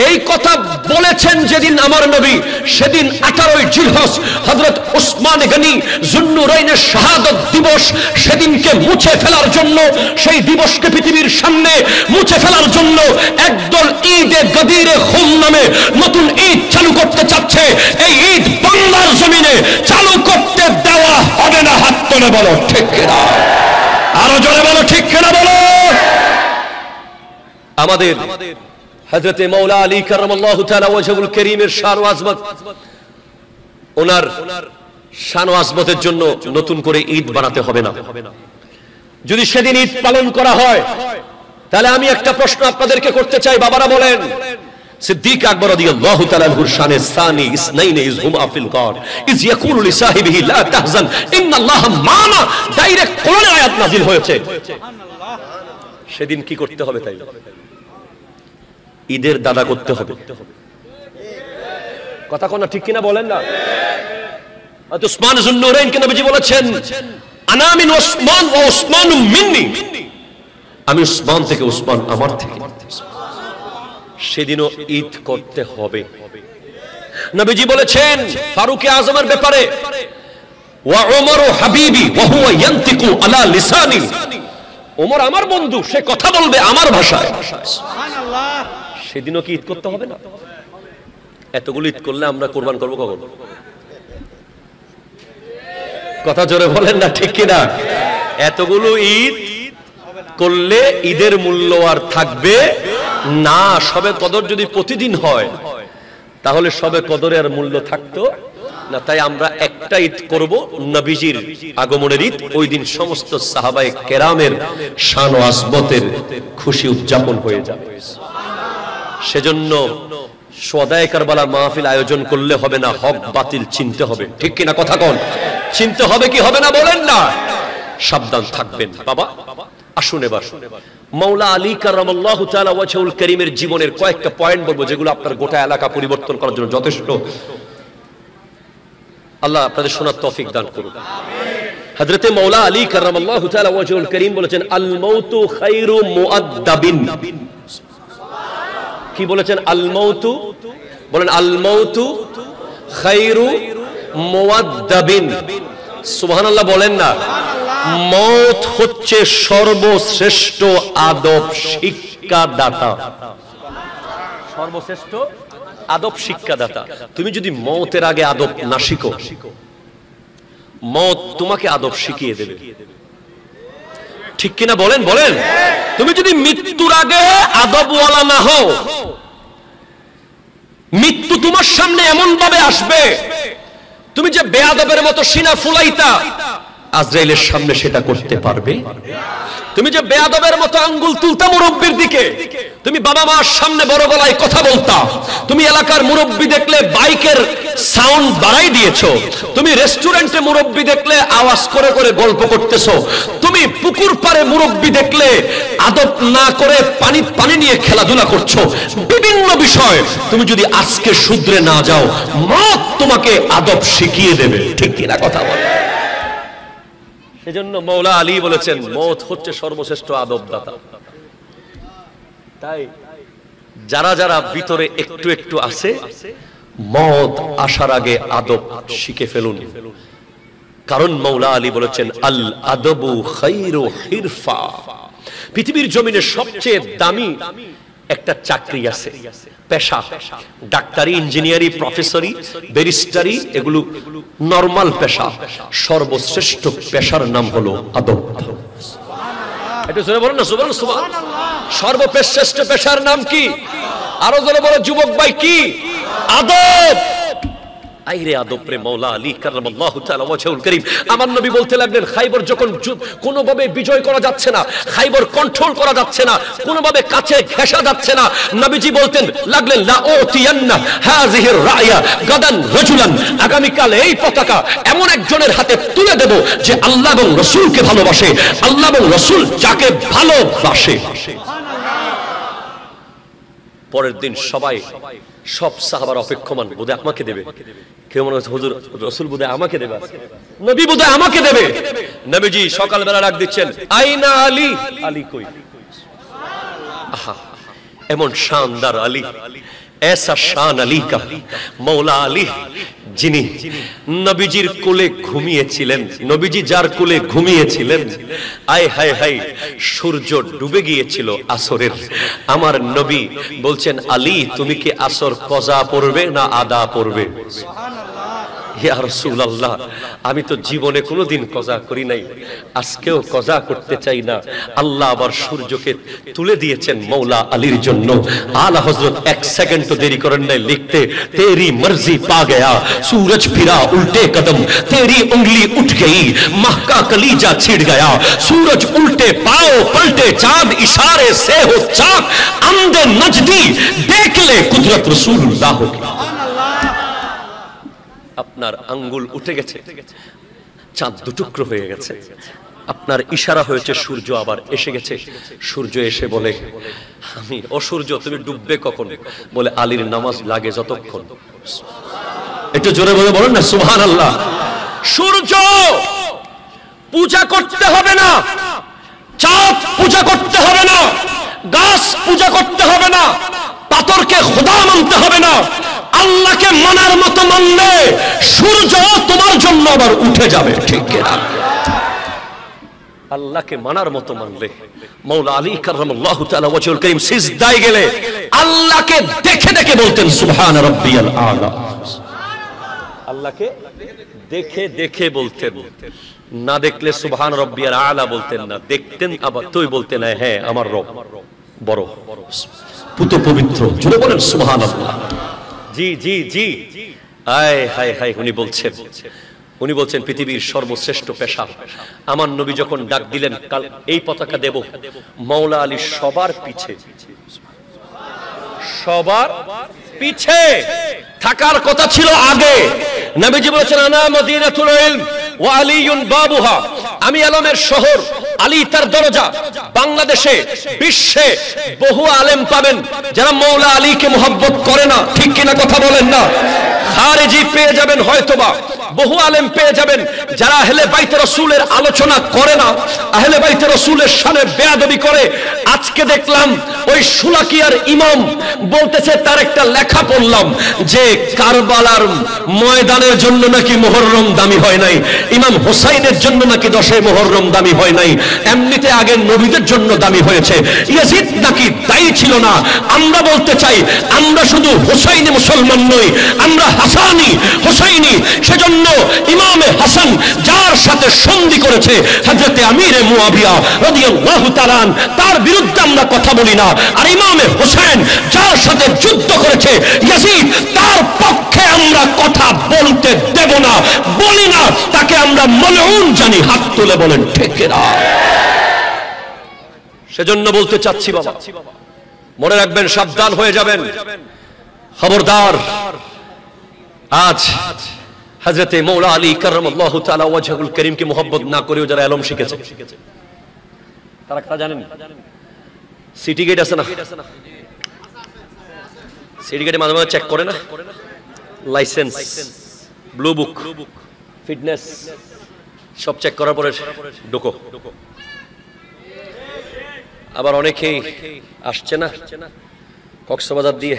এই কথা বলেছেন যেদিন আমার নবী, সেদিন 18 জিলহজ হযরত উসমান গনি যুন্নুরাইনের শাহাদাত দিবস, সেদিনকে মুছে ফেলার জন্য, সেই দিবসকে পৃথিবীর সামনে মুছে ফেলার জন্য একদল ঈদে গদিরে খুম নামে নতুন ঈদ চালু করতে চাচ্ছে। এই ঈদ বাংলার জমিনে চালু করতে দেওয়া হবে না। হাত তুলে বলো ঠিক কিনা, আরো জোরে বলো ঠিক কিনা বলো। আমাদের হযরতে মৌলা আলী কাররামাল্লাহু তাআলা ওয়াজহুল কারীমের শান ও আজমত, ওনার শান ও আজমতের জন্য নতুন করে ঈদ বানাতে হবে না। যদি সেদিন ঈদ পালন করা হয়, তাহলে আমি একটা প্রশ্ন আপনাদেরকে করতে চাই। বাবারা বলেন, সিদ্দিক আকবর রাদিয়াল্লাহু তাআলা আনহুর শানে সানি ইসনাইনে ইজ হুমা ফিল গার ইজ ইয়াকুলু লিসাহিবিহি লা তাহজান ইন্নাল্লাহা মা'না, ডাইরেক্ট কোরআনে আয়াত নাযিল হয়েছে। সেদিন কি করতে হবে? তাই ঈদের দাদা করতে হবে। কথা কোন ঠিক কিনা বলেন না? উসমান যুন্নুরাইনকে নবীজি বলেছেন, আনা মিন উসমান ওয়া উসমানু মিন্নি, আমি উসমান থেকে, উসমান আমার থেকে। সেদিনও ঈদ করতে হবে। নবীজি বলেছেন ফারুকে আজমের ব্যাপারে, ওয়া উমরু হাবিবি ওয়া হুয়া ইয়ান্তিকু আলা লিসানি, ওমর আমার বন্ধু, সে কথা বলবে আমার ভাষায়। সুবহানাল্লাহ। সেদিনও কি ঈদ করতে হবে না? এতগুলো ঈদ করলে আমরা কুরবান করব কখন? কথা জোরে বলেন না ঠিক কিনা? এতগুলো ঈদ করলে ঈদের মূল্য আর থাকবে না। শবে কদর যদি প্রতিদিন হয়, তাহলে শবে কদরের আর মূল্য থাকতো না। তাই আমরা একটা ঈদ করব, নবীজির আগমনের ঈদ। ওই দিন সমস্ত সাহাবায়ে কেরামের শান ও আজমতের খুশি উদযাপন হয়ে যাবে। সেজন্য সদায়ে কারবালার মাহফিল আয়োজন করলে হবে না, হক বাতিল চিনতে হবে। ঠিক কিনা কথা কোন? চিনতে হবে কি হবে না বলেন না? সাবধান থাকবেন বাবা। আসুন এবার মাওলা আলী কাররামাল্লাহু তাআলা ওয়াজহুল কারীমের জীবনের কয়েকটা পয়েন্ট বলবো যেগুলো আপনার গোটা এলাকা পরিবর্তন করার জন্য যথেষ্ট। আল্লাহ আপনাদের শোনার তৌফিক দান করুন। হযরতে মাওলা আলী কাররামাল্লাহু তাআলা ওয়াজহুল কারীম বলেছেন, আল মাউতু খায়রু মুআদ্দাবিন। কি বলেছেন? আল মাউতু, বলেন আল মাউতু খায়রু মুআদ্দাবিন। সুবহানাল্লাহ বলেন না। মওত হচ্ছে সর্বশ্রেষ্ঠ আদব শিক্ষাদাতা, সর্বশ্রেষ্ঠ আদব শিক্ষাদাতা। তুমি যদি মওতের আগে আদব না শিখো, মওত তোমাকে আদব শিখিয়ে দেবে। ঠিক কিনা বলেন? বলেন। তুমি যদি মৃত্যুর আগে আদবওয়ালা না হও, মৃত্যু তোমার সামনে এমন ভাবে আসবে, তুমি যে বেয়াদবের মতো সিনা ফুলাইতা, আজরাইলের সামনে সেটা করতে পারবে। তুমি যে বেয়াদবের মতো আঙ্গুল তুলতা মুরব্বির দিকে, তুমি বাবা মার সামনে বড় গলায় কথা বলতা, তুমি এলাকার মুরব্বি দেখলে বাইকের সাউন্ড বাড়াই দিয়েছো, তুমি রেস্টুরেন্টে মুরব্বি দেখলে আওয়াজ করে করে গল্প করতেছো, তুমি পুকুর পাড়ে মুরব্বি দেখলে আদব না করে পানি নিয়ে খেলাধুলা করছো। বিভিন্ন বিষয় তুমি যদি আজকে শুধরে না যাও, মওত তোমাকে আদব শিখিয়ে দেবে। ঠিক কিনা কথা বলে? সেজন্য মাওলা আলী বলেছেন, মওত হচ্ছে সর্বশ্রেষ্ঠ আদবদাতা। তাই যারা যারা ভিতরে একটু একটু আছে, মওত আসার আগে আদব শিখে ফেলুন। কারণ মাওলা আলী বলেছেন, আল আদবু খায়রু হিরফা। পৃথিবীর জমিনে সবচেয়ে দামি একটা চাকরি আছে, পেশা। ডাক্তারি, ইঞ্জিনিয়ারিং, প্রফেসরি, ব্যারিস্টারি, এগুলো নরমাল পেশা। সর্বশ্রেষ্ঠ পেশার নাম হলো আদব। একটু জোরে বলুন না সুবহানাল্লাহ। সর্বশ্রেষ্ঠ পেশার নাম কি? আরো জোরে বলো যুবক ভাই, কি? আদব। আইরে আদব রে মাওলা আলী কাররামাল্লাহু তাআলা ওয়াজহুল কারীম। আমার নবী বলতে লাগলেন, খাইবর যখন কোনোভাবে বিজয় করা যাচ্ছে না, খাইবর কন্ট্রোল করা যাচ্ছে না, কোনোভাবে কাছে ঘেঁষা যাচ্ছে না, নবীজি বলতেন লাগলেন, লা উতিয়ান্না হাযিহির রায়া গাদান রাজুলান। আগামীকাল এই পতাকা এমন একজনের হাতে তুলে দেব যে আল্লাহ এবং রাসূলকে ভালোবাসে, আল্লাহ এবং রাসূল যাকে ভালোবাসে। পরের দিন সব সাহাবার অপেক্ষমান, বোধহয় আমাকে দেবে। কেউ মনে হচ্ছে হুজুর রাসূল বোধহয় আমাকে দেবে, নবী বোধহয় আমাকে দেবে। নবীজি সকালবেলা ডাক দিচ্ছেন, আইনা আলী, আলী কই? আহা, এমন শানদার আলী, ऐसा शान अली का मौला আলী, যিনি নবীজির কোলে ঘুমিয়েছিলেন, নবীজি যার কোলে ঘুমিয়েছিলেন, আয় হায় হায় সূর্য ডুবে গিয়েছিল আসরের। আমার নবী বলছেন, আলী তুমি কি আসর কজা পড়বে না আদা পড়বে? ইয়া রাসূলুল্লাহ, আমি তো জীবনে কোনোদিন কজা করি নাই, আজকেও কজা করতে চাই না। আল্লাহ আবার সূর্যকে তুলে দিয়েছেন মৌলা আলীর জন্য। আলা হযরত এক সেকেন্ড তো দেরি করেন নাই লিখতে, তেরি মর্জি পা গয়া सूरज फिरा उल्टे कदम, तेरी उंगली उठ गई माह का कलीजा छिड़ गया, सूरज उल्टे पाओ पलटे चांद इशारे से हो चाक, अंधे नजदी देख ले कुदरत रसूलुल्लाह की। আপনার আঙ্গুল উঠে গেছে, চাঁদ দুটুকরো হয়ে গেছে, আপনার ইশারা হয়েছে, সূর্য আবার এসে গেছে। সূর্য এসে বলে, আমি ও সূর্য তুমি ডুববে কখন? বলে, আলীর নামাজ লাগে যতক্ষণ। একটু জোরে বলে বলেন না সুবহানাল্লাহ। সূর্য পূজা করতে হবে না, চাঁদ পূজা করতে হবে না, গাছ পূজা করতে হবে না, পাথরকে খোদা মানতে হবে না, আল্লাহকে মানার মতো মানলে সূর্য তোমার জন্য আবার উঠে যাবে। ঠিক কিনা? আল্লাহকে মানার মতো মানলে মাওলা আলী কাররামাল্লাহু তাআলা ওয়াজহুল কারীম সিজদায় গেলে আল্লাহকে দেখে দেখে বলতেন সুবহান রাব্বিয়াল আলা। আল্লাহকে দেখে দেখে বলতেন, না দেখলে সুবহান রাব্বিয়াল আলা বলতেন না, দেখতেন আবার তুই বলতেন, হ্যাঁ আমার রব বড় পুত পবিত্র। জোরে বলেন সুবহানাল্লাহ। জি জি জি, আয় হায় হায়। উনি বলছেন পৃথিবীর সর্বশ্রেষ্ঠ পেশা। আমার নবী যখন ডাক দিলেন, কাল এই পতাকা দেব, মাওলা আলী সবার পিছে থাকার কথা ছিল আগে। নবীজি বলেছেন, আনা মদিনাতুল ইলম ওয়া আলীউন বাবুহা, আমি ইলমের শহর, আলী তার দরজা। বাংলাদেশে বিশ্বে বহু আলেম পাবেন যারা মৌলা আলীকে মোহাব্বত করে না, ঠিক কিনা কথা বলেন না? খারেজি পেয়ে যাবেন হয়তোবা, বহু আলেম পেয়ে যাবেন যারা আহলে বাইত রাসূলের আলোচনা করে না, আহলে বাইত রাসূলের শানে বেয়াদবি করে। আজকে দেখলাম ওই সুলাকিয়ার ইমাম বলতেছে, তার একটা লেখা পড়লাম যে কারবালার ময়দানের জন্য নাকি মুহররম দামি হয় নাই, ইমাম হোসাইনের জন্য নাকি 10 মুহররম দামি হয় নাই, এমনিতে আগের নবীদের জন্য দামি হয়েছে, ইয়াজিদ নাকি দায়ী ছিল না। আমরা বলতে চাই, আমরা শুধু হোসাইনি মুসলমান নই, আমরা হাসানি হোসাইনি। সেজন্য ইমামে হাসান যার সাথে সন্ধি করেছে হযরতে আমিরে মুয়াবিয়া রাদিয়াল্লাহু তাআলা, তার বিরুদ্ধে আমরা কথা বলি না। আর ইমামে হোসেন যার সাথে যুদ্ধ করেছে ইয়াজিদ, তার পক্ষে আমরা কথা বলতে দেব না, বলি না, তাকে আমরা মলউন জানি। হাত তুলে বলেন ঠিক না? সেজন্য বলতে চাচ্ছি বাবা, মনে রাখবেন, সাবধান হয়ে যাবেন, খবরদার। আজ হযরতে মৌলা আলী কাররামাল্লাহু তাআলা ওয়াজহুল করিমকে মোহাব্বত না করেও যারা ইলম শিখেছে, তারা কারা জানেন? সিটি গেট আছে না, সিটি গেটে মাঝে মাঝে চেক করে না, লাইসেন্স, ব্লু বুক, ফিটনেস সব চেক করার পরে ঢোকো। আবার অনেকেই আসছে না কক্সবাজার দিয়ে,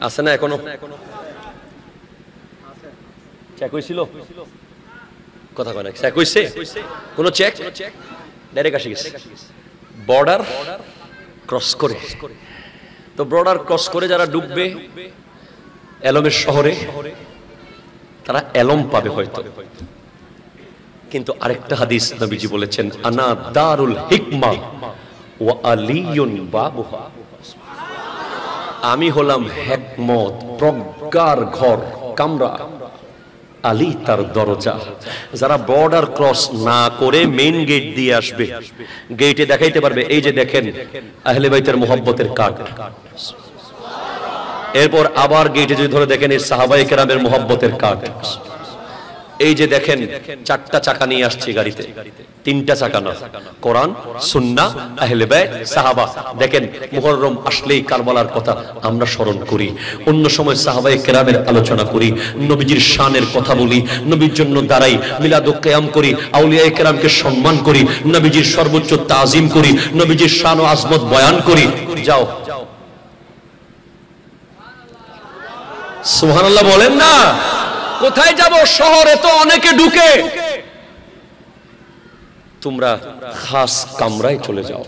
আছে না এখনো? চেক হয়েছিল? কথা কয় না, চেক হয়েছে? কোন চেক? ডাইরেক্ট আসে গেছে বর্ডার ক্রস করে। তো বর্ডার ক্রস করে যারা ডুববে এলমের শহরে, তারা এলম পাবে হয়তো, কিন্তু আরেকটা হাদিস নবীজি বলেছেন, আনা দারুল হিকমা ওয়া আলিয়ুন বাবুহা, আমি হলাম হিকমত, প্রজ্ঞার ঘর, কামরা, আলী তার দরজা। যারা বর্ডার ক্রস না করে মেইন গেট দিয়ে আসবে, গেটে দেখাইতে পারবে এই যে দেখেন আহলে বাইতের মুহাব্বতের কার্ড। এরপর আবার গেটে যদি ধরে দেখেন এই সাহাবায়ে কেরামের মুহাব্বতের কার্ড। এই যে দেখেন 4টা চাকা নিয়ে আসছে গাড়িতে, 3টা চাকা না, কোরআন, সুন্নাহ, আহলে বাইত, সাহাবা। দেখেন মুহররম আসলেই কারবালার কথা আমরা স্মরণ করি, অন্য সময় সাহাবায়ে কেরামের আলোচনা করি, নবীজির শানের কথা বলি, নবীর জন্য দাঁড়াই, মিলাদ ও কিয়াম করি, আউলিয়ায়ে কেরামকে সম্মান করি, নবীজির সর্বোচ্চ তাজিম করি, নবীজির শান ও আজমত বয়ান করি। যাও সুবহানাল্লাহ বলেন না? কোথায় যাব? শহরে তো অনেকে ঢুকে, তোমরা খাস কামরায় চলে যাও।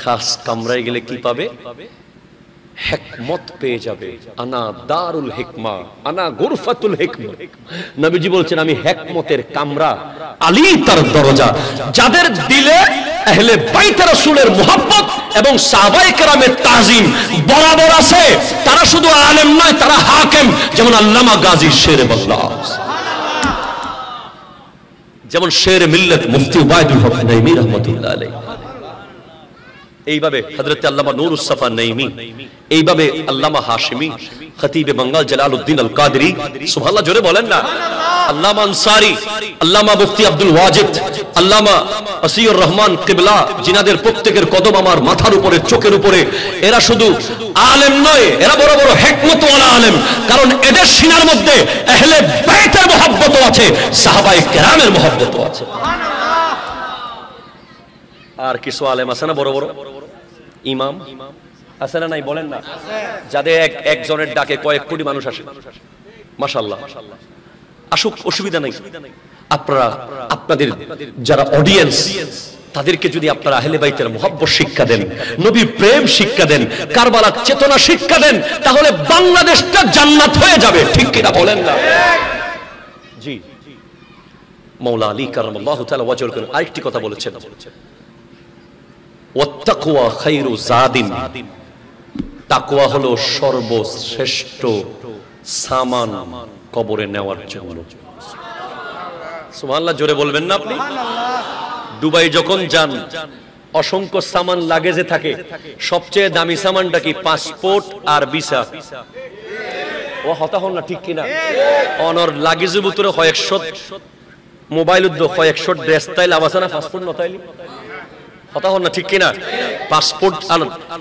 খাস কামরায় গেলে কি পাবে? হিকমত পেয়ে যাবে। আনা দারুল হিকমা, আনা গুরফাতুল হিকমা। নবীজি বলছেন, আমি হিকমতের কামরা, আলী তার দরজা। যাদের দিলে আহলে বাইত রাসূলের মুহাব্বত এবং সাহাবায়ে কেরামের তাজিম বরাবর আছে, তারা শুধু আলেম নয়, তারা হাকিম। যেমন আল্লামা গাজী শেরে বাংলা, যেমন শেরে মিল্লাত মুফতি উবাইদুল হক নাইমি রাহমাতুল্লাহ আলাইহি, এইভাবে হযরত আল্লামা নুরুস সাফা নাইমি, এইভাবে আল্লামা হাশিমি, খতিবে বাঙ্গাল জালালউদ্দিন আল কাদরি, সুবহানাল্লাহ জোরে বলেন না, আল্লামা আনসারী, আল্লামা মুফতি আব্দুল ওয়াজিদ, আল্লামা আসিউর রহমান কিবলা, জিনাদের প্রত্যেকের কদম আমার মাথার উপরে, চোখের উপরে। এরা শুধু আলেম নয়, এরা বড় বড় হিকমতওয়ালা আলেম, কারণ এদের সিনার মধ্যে আহলে বাইতের মুহাব্বতও আছে, সাহাবায়ে কেরামের মুহাব্বতও আছে। আর কিছু আলেম আছে না বড় বড় ইমাম আছে না, নাই বলেন না, যাদের একজনের ডাকে কয়েক কোটি মানুষ আসে। মাশাআল্লাহ, আসুক, অসুবিধা নাই। আপনারা আপনাদের যারা অডিয়েন্স, তাদেরকে যদি আপনারা আহলে বাইতের মুহাব্বত শিক্ষা দেন, নবীর প্রেম শিক্ষা দেন, কারবালার চেতনা শিক্ষা দেন, তাহলে বাংলাদেশটা জান্নাত হয়ে যাবে, ঠিক কিনা বলেন না? জি, মাওলা আলী কাররামাল্লাহু তাআলা ওয়াজহুল করিম আরেকটি কথা বলেছেন, ওয়াত্তাকওয়া খায়রু যাদিন, তাকওয়া হলো সর্বশ্রেষ্ঠ সামান কবরে নেওয়ার জন্য। সুবহানাল্লাহ জোরে বলবেন না আপনি? দুবাই যখন যান, অসংখ্য সামান লাগেজে থাকে, সবচেয়ে দামি সামানটা কি? পাসপোর্ট আর ভিসা। ও হতা হন না, ঠিক কিনা? অনর লাগেজের ভিতরে হয় 100 মোবাইল উদ্যোগ কয়েকশো ড্রেস তাইলে আবাসানা পাসপোর্ট নতাইলি কথা হল না ঠিক কিনা? পাসপোর্ট আর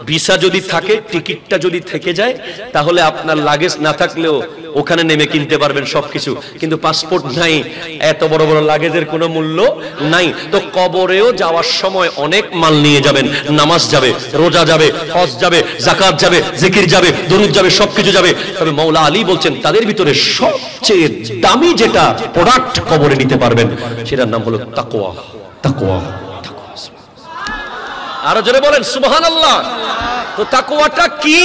ভিসা যদি থাকে, টিকিটটা যদি থেকে যায়, তাহলে আপনার লাগেজ না থাকলেও ওখানে নেমে কিনতে পারবেন সবকিছু। কিন্তু পাসপোর্ট নাই, এত বড় বড় লাগেজের কোনো মূল্য নাই। তো কবরেও যাওয়ার সময় অনেক মাল নিয়ে যাবেন, নামাজ যাবে, রোজা যাবে, হজ যাবে, যাকাত যাবে, জিকির যাবে, দরুদ যাবে, সবকিছু যাবে। তবে মাওলা আলী বলছেন তাদের ভিতরে সবচেয়ে দামি যেটা প্রোডাক্ট কবরে নিতে পারবেন সেটার নাম হলো তাকওয়া। তাকওয়া, আরো জোরে বলেন সুবহানাল্লাহ। তো তাকওয়াটা কি?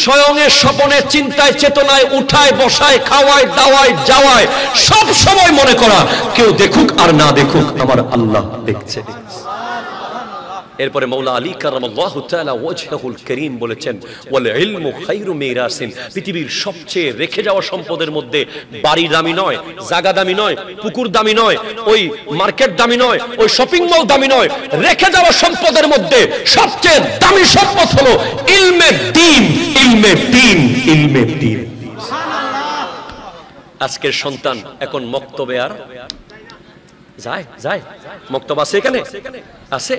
স্বয়ং এর স্বপনে, চিন্তায়, চেতনায়, উঠায়, বসায়, খাওয়ায়, দাওয়ায়, যাওয়ায় সব সময় মনে করা কেউ দেখুক আর না দেখুক আমার আল্লাহ দেখছে। এরপরে মাওলা আলী কারামাল্লাহু তাআলা ওয়াজহুল কারীম বলেছেন ওয়াল ইলমু খায়রু মিরাসিন, পৃথিবীর সবচেয়ে রেখে যাওয়া সম্পদের মধ্যে বাড়ি দামি নয়, জায়গা দামি নয়, পুকুর দামি নয়, ওই মার্কেট দামি নয়, ওই শপিং মল দামি নয়। রেখে যাওয়া সম্পদের মধ্যে সবচেয়ে দামি সম্পদ হলো ইলমে দ্বীন। ইলমে দ্বীন, ইলমে দ্বীন। আজকের সন্তান এখন মক্তবে আর যায় যায়? মক্তব আছে এখানে? আছে।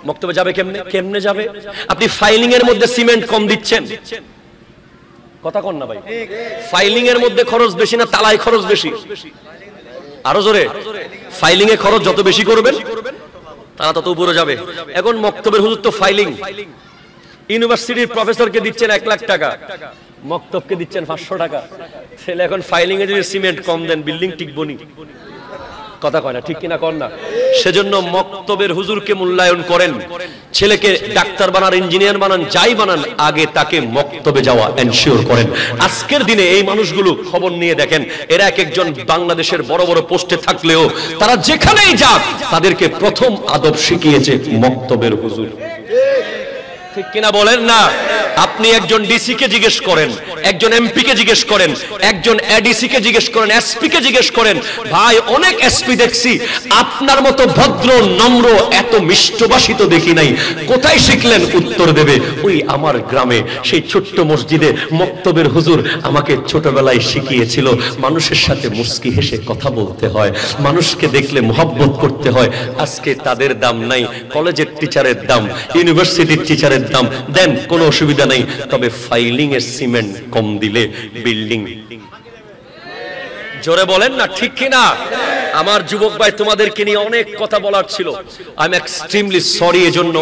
মক্তবে যাবে কেমনে? কেমনে যাবে? আপনি ফাইলিং এর মধ্যে সিমেন্ট কম দিচ্ছেন, কথা কন না ভাই? ফাইলিং এর মধ্যে খরচ বেশি না তালাই খরচ বেশি? আরো জোরে। ফাইলিং এ খরচ যত বেশি করবেন তারা তত উপরে যাবে। এখন মক্তবের হুজুর তো ফাইলিং, ইউনিভার্সিটির প্রফেসরকে দিচ্ছেন 1 লাখ টাকা, মক্তবকে দিচ্ছেন 500 টাকা। তাহলে এখন ফাইলিং এ যদি সিমেন্ট কম দেন বিল্ডিং টিকবনি, কথা কয় না ঠিক কিনা কর না? সেজন্য মক্তবের হুজুরকে মূল্যায়ন করেন। ছেলেকে ডাক্তার বানান, ইঞ্জিনিয়ার বানান, যাই বানান, আগে তাকে মক্তবে যাওয়া এনশিওর করেন। আজকের দিনে এই মানুষগুলো খবর নিয়ে দেখেন, এরা এক একজন বাংলাদেশের বড় বড় পোস্টে থাকলেও তারা যেখানেই যাক তাদেরকে প্রথম আদব শিখিয়েছে মক্তবের হুজুর। ঠিক কিনা বলেন না? আপনি একজন ডিসি কে জিজ্ঞেস করেন, একজন এমপি কে জিজ্ঞেস করেন, একজন এডিসি কে জিজ্ঞেস করেন, এসপি কে জিজ্ঞেস করেন, ভাই অনেক এসপি দেখছি, আপনার মতো ভদ্র নম্র এত মিষ্টভাষী তো দেখি নাই, কোথায় শিখলেন? উত্তর দেবে ওই আমার গ্রামে সেই ছোট্ট মসজিদে মক্তবের হুজুর আমাকে ছোটবেলায় শিখিয়েছিল মানুষের সাথে মুস্কি হেসে কথা বলতে হয়, মানুষকে দেখলে মহব্বত করতে হয়। আজকে তাদের দাম নাই, কলেজের টিচারের দাম, ইউনিভার্সিটির টিচারের দাম দেন, কোনো অসুবিধা নাই। তবে ফাইলিং এর সিমেন্ট কম দিলে বিল্ডিং, জোরে বলেন না ঠিক কিনা? আমার যুবক ভাই তোমাদেরকে নিয়ে অনেক কথা বলার ছিল। আই এম এক্সট্রিমলি সরি এজন্য